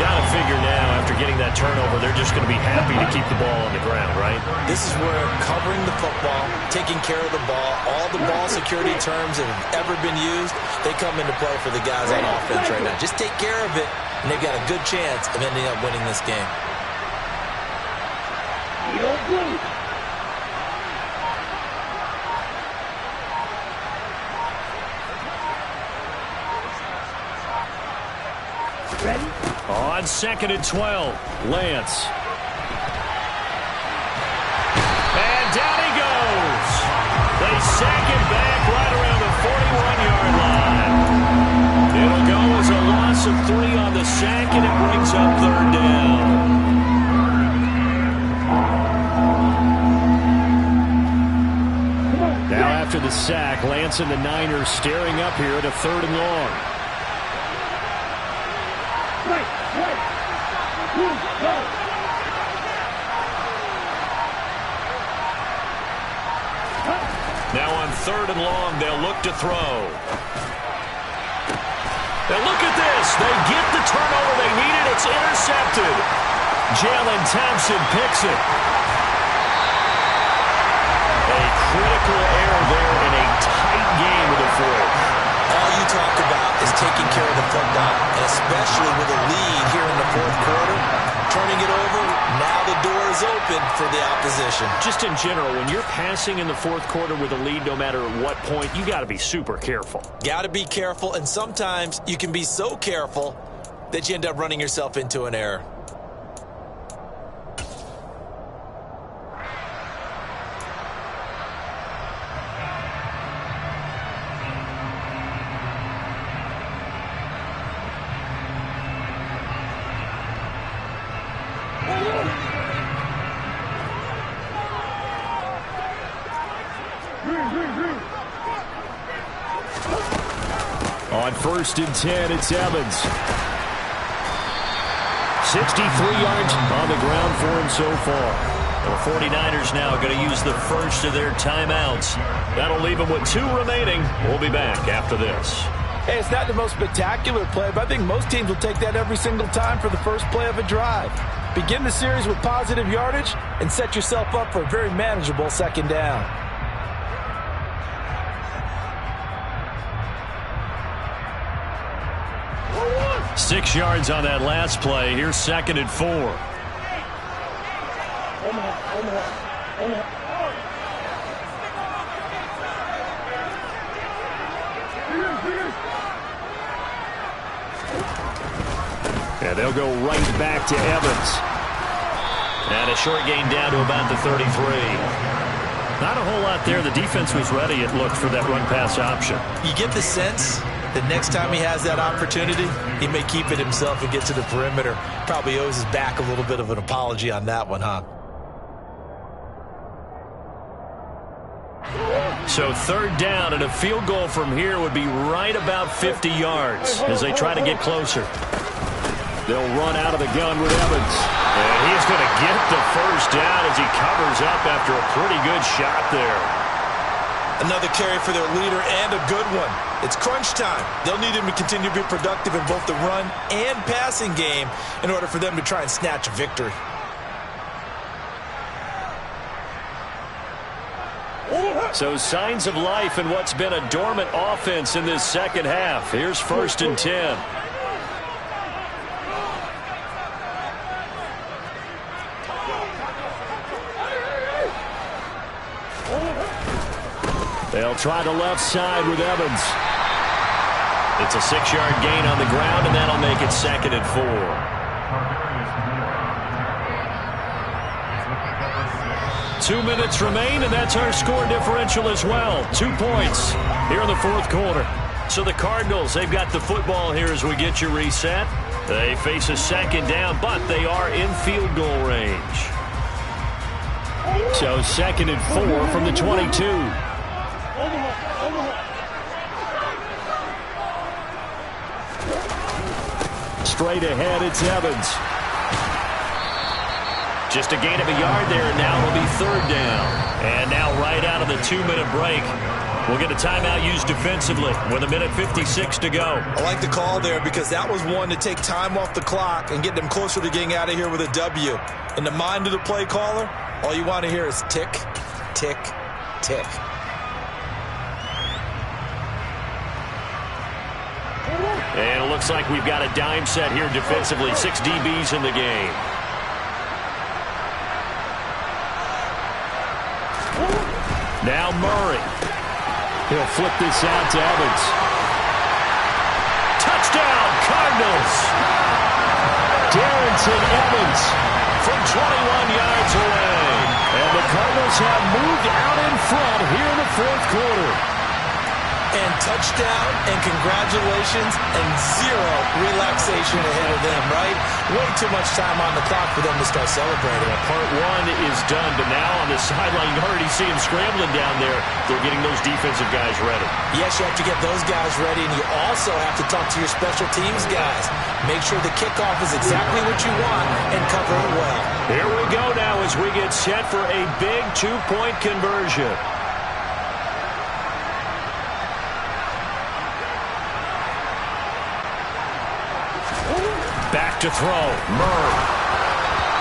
S2: Got to figure now, after getting that turnover, they're just going to be happy to keep the ball on the ground, right?
S4: This is where covering the football, taking care of the ball, all the ball security terms that have ever been used, they come into play for the guys on offense right now. Just take care of it, and they've got a good chance of ending up winning this game.
S3: Ready?
S2: On 2nd and 12, Lance. And down he goes. They sack him back right around the 41-yard line. It'll go as a loss of 3 on the sack, and it brings up 3rd down. Now after the sack, Lance and the Niners staring up here at a 3rd and long. Now on 3rd and long, they'll look to throw. Now look at this. They get the turnover they needed. It's intercepted. Jalen Thompson picks it. A critical error there in a tight game with a 4th.
S4: All you talk about is taking care of the football, and especially with a lead here in the 4th quarter. Turning it over, now the door is open for the opposition.
S2: Just in general, when you're passing in the 4th quarter with a lead, no matter at what point, you got to be super careful.
S4: Got to be careful, and sometimes you can be so careful that you end up running yourself into an error.
S2: On 1st and 10, it's Evans. 63 yards on the ground for him so far. The 49ers now going to use the first of their timeouts. That'll leave them with 2 remaining. We'll be back after this.
S5: Hey, it's not the most spectacular play, but I think most teams will take that every single time for the first play of a drive. Begin the series with positive yardage and set yourself up for a very manageable 2nd down.
S2: 6 yards on that last play. Here's 2nd and 4.
S1: And they'll go right back to Evans. And a short gain down to about the 33.
S2: Not a whole lot there. The defense was ready, it looked, for that run-pass option.
S4: You get the sense that next time he has that opportunity, he may keep it himself and get to the perimeter. Probably owes his back a little bit of an apology on that one, huh?
S1: So 3rd down, and a field goal from here would be right about 50 yards as they try to get closer.
S2: They'll run out of the gun with Evans.
S1: And he's going to get the 1st down as he covers up after a pretty good shot there.
S4: Another carry for their leader and a good one. It's crunch time. They'll need him to continue to be productive in both the run and passing game in order for them to try and snatch a victory.
S1: So signs of life in what's been a dormant offense in this second half. Here's 1st and 10. They'll try the left side with Evans. It's a 6-yard gain on the ground, and that'll make it 2nd and 4. Two minutes remain, and that's our score differential as well. 2 points here in the 4th quarter. So the Cardinals, they've got the football here as we get you reset. They face a 2nd down, but they are in field goal range. So 2nd and 4 from the 22. Straight ahead, it's Evans. Just a gain of a yard there, and now it'll be 3rd down. And now right out of the 2-minute break, we'll get a timeout used defensively with 1:56 to go.
S4: I like the call there because that was one to take time off the clock and get them closer to getting out of here with a W. In the mind of the play caller, all you want to hear is tick, tick, tick.
S1: And it looks like we've got a dime set here defensively. 6 DBs in the game. Now Murray. He'll flip this out to Evans. Touchdown, Cardinals! Darrington Evans from 21 yards away. And the Cardinals have moved out in front here in the 4th quarter.
S4: And touchdown and congratulations and zero relaxation ahead of them, right? Way too much time on the clock for them to start celebrating.
S1: Part 1 is done, but now on the sideline, you already see them scrambling down there. They're getting those defensive guys ready.
S4: Yes, you have to get those guys ready, and you also have to talk to your special teams guys. Make sure the kickoff is exactly what you want and cover it well.
S1: Here we go now as we get set for a big 2-point conversion. Back to throw, Murray.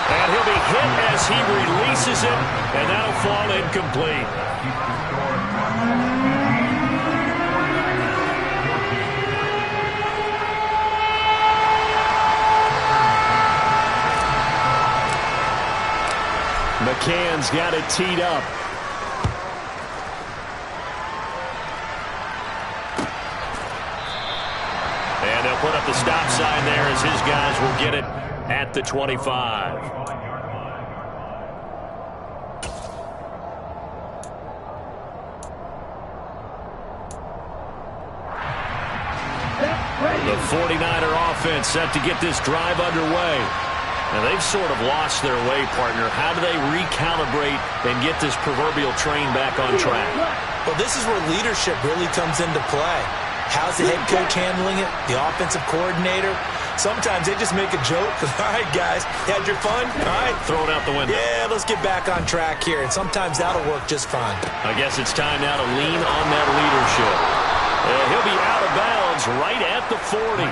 S1: And he'll be hit as he releases it, and that'll fall incomplete. McCann's got it teed up. And they'll put up the stop sign there as his guys will get it at the 25. The 49er offense set to get this drive underway. And they've sort of lost their way, partner. How do they recalibrate and get this proverbial train back on track?
S4: Well, this is where leadership really comes into play. How's the head coach handling it? The offensive coordinator? Sometimes they just make a joke. All right, guys, you had your fun? All right.
S1: Throw it out the window.
S4: Yeah, let's get back on track here. And sometimes that'll work just fine.
S1: I guess it's time now to lean on that leadership. And he'll be out of bounds right at the 40.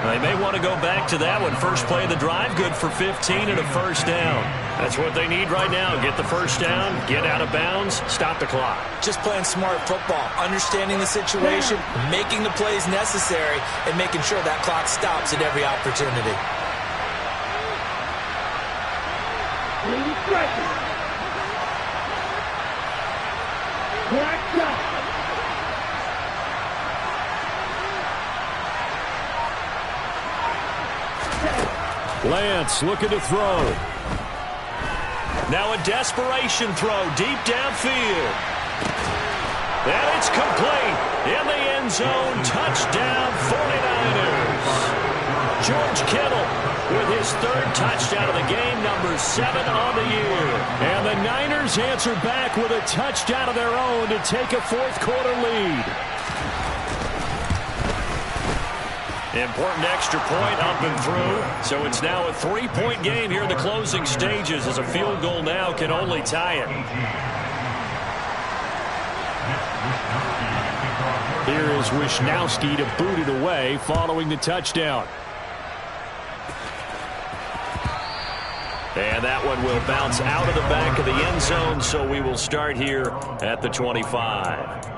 S1: They may want to go back to that one. First play of the drive, good for 15 and a first down. That's what they need right now. Get the first down, get out of bounds, stop the clock.
S4: Just playing smart football, understanding the situation, making the plays necessary, and making sure that clock stops at every opportunity.
S3: 3 seconds. Clock stop.
S2: Lance looking to throw.
S1: Now a desperation throw deep downfield. And it's complete. In the end zone, touchdown 49ers. George Kittle with his 3rd touchdown of the game, number 7 on the year.
S2: And the Niners answer back with a touchdown of their own to take a 4th quarter lead.
S1: Important extra point up and through. So it's now a 3-point game here in the closing stages, as a field goal now can only tie it.
S2: Here is Wishnowski to boot it away following the touchdown.
S1: And that one will bounce out of the back of the end zone, so we will start here at the 25.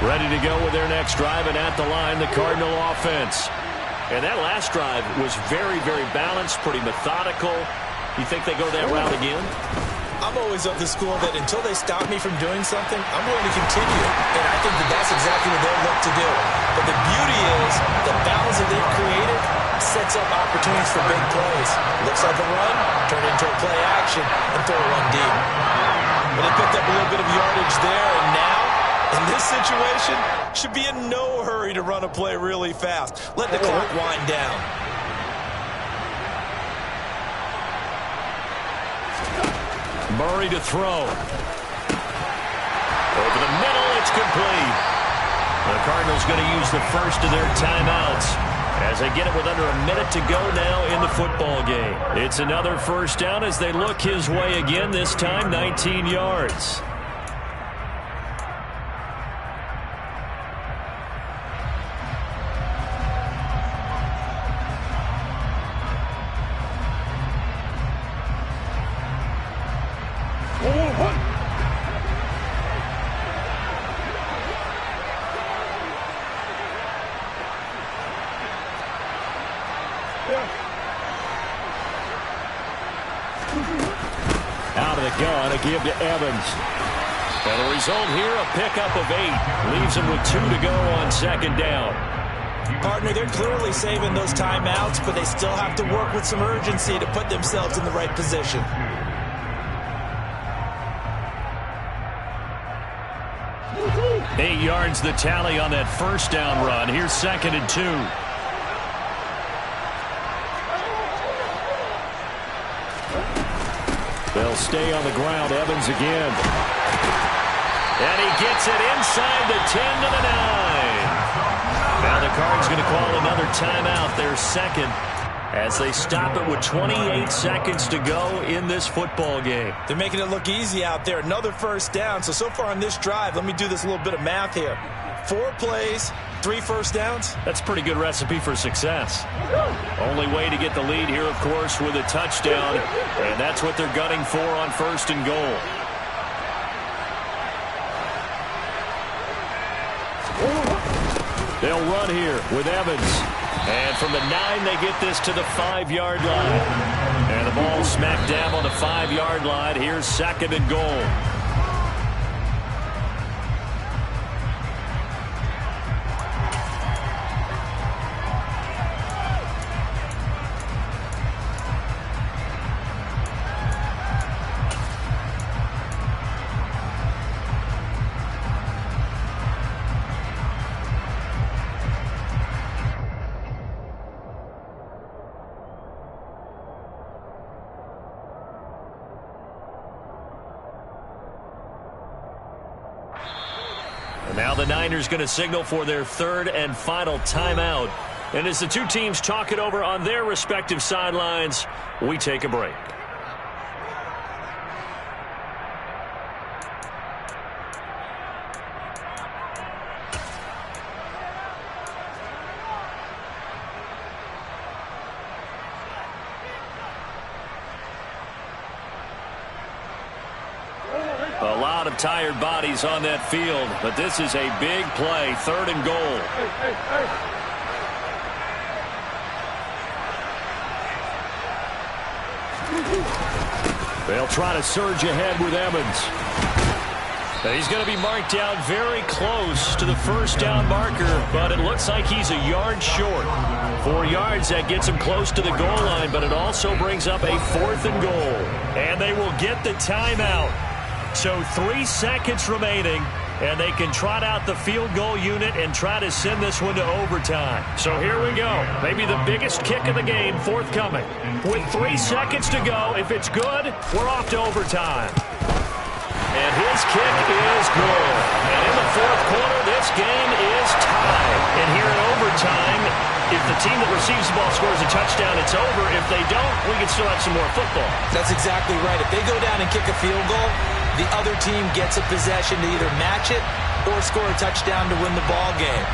S1: Ready to go with their next drive, and at the line, the Cardinal offense. And that last drive was very, very balanced, pretty methodical. You think they go that route again?
S4: I'm always of the school that until they stop me from doing something, I'm going to continue. And I think that that's exactly what they'll look to do. But the beauty is the balance that they've created sets up opportunities for big plays. Looks like a run, turn into a play action, and throw one deep. But they picked up a little bit of yardage there, and now, in this situation, should be in no hurry to run a play really fast. Let the clock wind down.
S2: Murray to throw.
S1: Over the middle, it's complete. The Cardinals going to use the first of their timeouts as they get it with under a minute to go now in the football game. It's another first down as they look his way again, this time 19 yards.
S2: Out of the gun, a give to Evans.
S1: And the result here, a pickup of 8. Leaves them with 2 to go on second down.
S4: Partner, they're clearly saving those timeouts, but they still have to work with some urgency to put themselves in the right position.
S1: Eight yards the tally on that first down run. Here's 2nd and 2.
S2: They'll stay on the ground. Evans again.
S1: And he gets it inside the 10 to the 9. Now the Cards going to call another timeout, their 2nd, as they stop it with 28 seconds to go in this football game.
S4: They're making it look easy out there. Another first down. So far on this drive, let me do this little bit of math here. 4 plays, 3 first downs.
S1: That's a pretty good recipe for success. Only way to get the lead here, of course, with a touchdown. And that's what they're gunning for on 1st and goal.
S2: They'll run here with Evans.
S1: And from the 9, they get this to the 5-yard line. And the ball smacked down on the 5-yard line. Here's 2nd and goal. And now the Niners going to signal for their third and final timeout. And as the two teams talk it over on their respective sidelines, we take a break.
S2: A lot of tired bodies on that field, but this is a big play, 3rd and goal.
S1: They'll try to surge ahead with Evans. He's going to be marked down very close to the first down marker, but it looks like he's a yard short. 4 yards, that gets him close to the goal line, but it also brings up a 4th and goal. And they will get the timeout. So 3 seconds remaining, and they can trot out the field goal unit and try to send this one to overtime. So here we go. Maybe the biggest kick of the game forthcoming. With 3 seconds to go, if it's good, we're off to overtime. And his kick is good. And in the 4th quarter, this game is tied. And here in overtime, if the team that receives the ball scores a touchdown, it's over. If they don't, we can still have some more football.
S4: That's exactly right. If they go down and kick a field goal, the other team gets a possession to either match it or score a touchdown to win the ball game.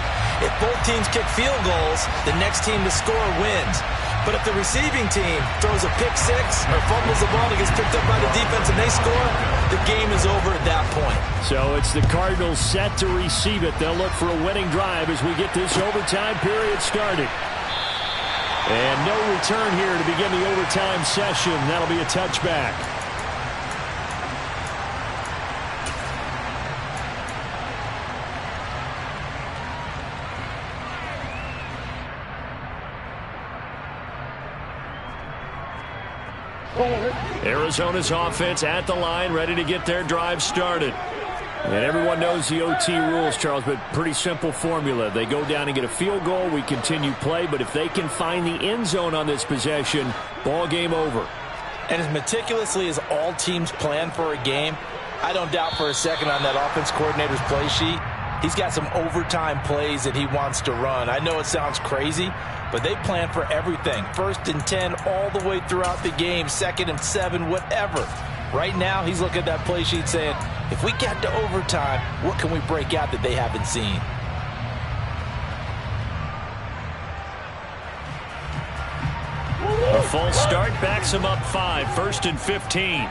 S4: If both teams kick field goals, the next team to score wins. But if the receiving team throws a pick six or fumbles the ball that gets picked up by the defense and they score, the game is over at that point.
S1: So it's the Cardinals set to receive it. They'll look for a winning drive as we get this overtime period started. And no return here to begin the overtime session. That'll be a touchback. Arizona's offense at the line, ready to get their drive started. And everyone knows the OT rules, Charles, but pretty simple formula. They go down and get a field goal, we continue play, but if they can find the end zone on this possession, ball game over.
S4: And as meticulously as all teams plan for a game, I don't doubt for a second on that offense coordinator's play sheet, he's got some overtime plays that he wants to run. I know it sounds crazy, but they plan for everything. 1st and 10 all the way throughout the game, 2nd and 7, whatever. Right now, he's looking at that play sheet saying, if we get to overtime, what can we break out that they haven't seen?
S1: A false start backs him up 5, 1st and 15.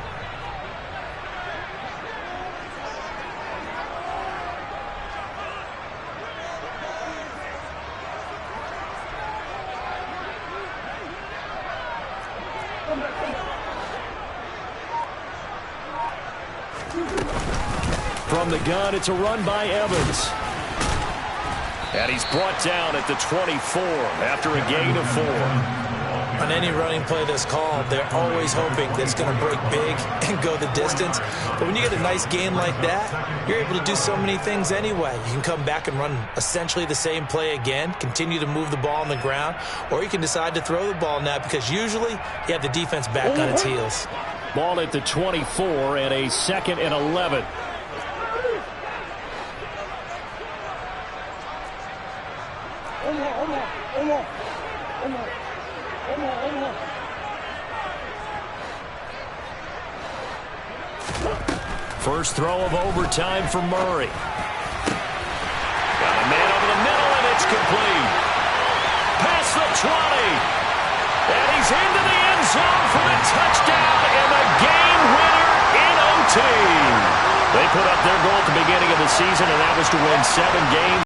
S1: From the gun, it's a run by Evans. And he's brought down at the 24 after a gain of 4.
S4: On any running play that's called, they're always hoping that it's going to break big and go the distance. But when you get a nice gain like that, you're able to do so many things anyway. You can come back and run essentially the same play again, continue to move the ball on the ground, or you can decide to throw the ball now because usually you have the defense back on its heels.
S1: Ball at the 24 and a 2nd and 11. First throw of overtime for Murray. Got a man over the middle, and it's complete. Past the 20. And he's into the end zone for the touchdown and the game winner in OT. They put up their goal at the beginning of the season, and that was to win 7 games.